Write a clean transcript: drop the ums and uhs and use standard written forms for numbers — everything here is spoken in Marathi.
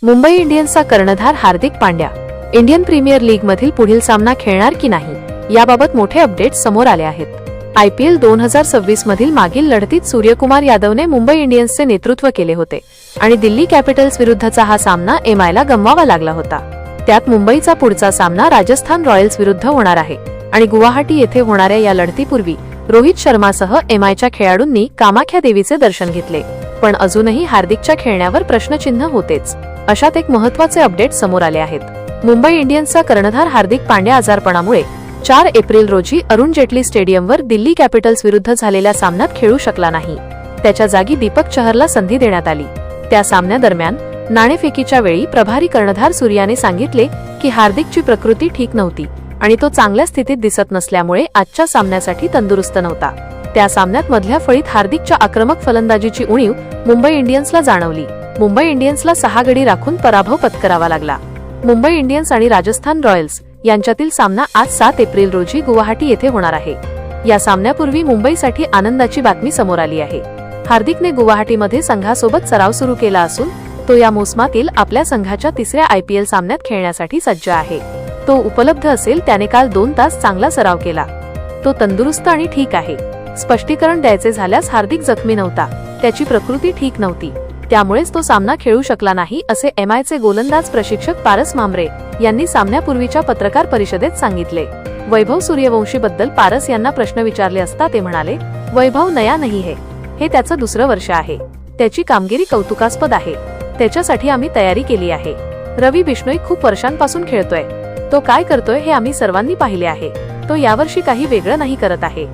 मुंबई इंडियन्सचा कर्णधार Hardik Pandya Indian premier league मधील पुढील सामना खेळणार की नाही याबाबत मोठे अपडेट्स समोर आले आहेत। IPL 2026 मधील मागील लढतीत सूर्यकुमार यादवने मुंबई इंडियन्सचे नेतृत्व केले होते आणि दिल्ली कॅपिटल्स विरुद्धचा हा सामना MIला गमवावा लागला होता। त्यात मुंबईचा पुढचा सामना राजस्थान रॉयल्स विरुद्ध होणार आहे आणि गुवाहाटी येथे होणाऱ्या या लढतीपूर्वी रोहित शर्मासह MIच्या खेळाडूंनी कामाख्या देवीचे दर्शन घेतले, पण अजूनही हार्दिकच्या खेळण्यावर प्रश्नचिन्ह होतेच। अशात एक महत्त्वाचे अपडेट समोर आले आहेत। मुंबई इंडियन्सचा कर्णधार हार्दिक पांड्या आजारपणामुळे 4 एप्रिल रोजी अरुण जेटली स्टेडियमवर दिल्ली कॅपिटल्स विरुद्ध झालेल्या सामन्यात खेळू शकला नाही। त्याच्या जागी दीपक चहरला संधी देण्यात आली। त्या सामन्यादरम्यान नाणेफेकीच्या वेळी प्रभारी कर्णधार सूर्याने सांगितले की हार्दिकची प्रकृती ठीक नव्हती आणि तो चांगल्या स्थितीत दिसत नसल्यामुळे आजच्या सामन्यासाठी तंदुरुस्त नव्हता। त्या सामन्यात मधल्या फळीत हार्दिकच्या आक्रमक फलंदाजीची उणीव मुंबई इंडियन्सला जाणवली। मुंबई इंडियन्सला 6 गडी राखून पराभव पत्करावा लागला। मुंबई इंडियन्स आणि राजस्थान रॉयल्स यांच्यातील सामना आज 7 एप्रिल रोजी गुवाहाटी येथे होणार आहे। या सामन्यापूर्वी मुंबईसाठी आनंदाची बातमी समोर आली आहे। हार्दिकने गुवाहाटीमध्ये संघासोबत सराव सुरू केला असून तो या मोसमातील आपल्या संघाच्या 3ऱ्या IPL सामन्यात खेळण्यासाठी सज्ज आहे। तो उपलब्ध असेल। त्याने काल 2 तास चांगला सराव केला। तो तंदुरुस्त आणि ठीक आहे। स्पष्टीकरण द्यायचे झाल्यास हार्दिक जखमी नव्हता, त्याची प्रकृती ठीक नव्हती, त्यामुळेच तो सामना खेळू शकला नाही, असे MIचे गोलंदाज प्रशिक्षक पारस मांबरे यांनी सामन्यापूर्वीच्या पत्रकार परिषदेत सांगितले। वैभव सूर्यवंशी बद्दल पारस यांना प्रश्न विचारले असता ते म्हणाले, वैभव नया नाही है, हे त्याचं 2रं वर्ष आहे। त्याची कामगिरी कौतुकास्पद आहे। त्याच्यासाठी आम्ही तयारी केली आहे। रवी बिश्नोई खूप वर्षांपासून खेळतोय। तो काय करतोय हे आम्ही सर्वांनी पाहिले आहे। तो यावर्षी काही वेगळं नाही करत आहे।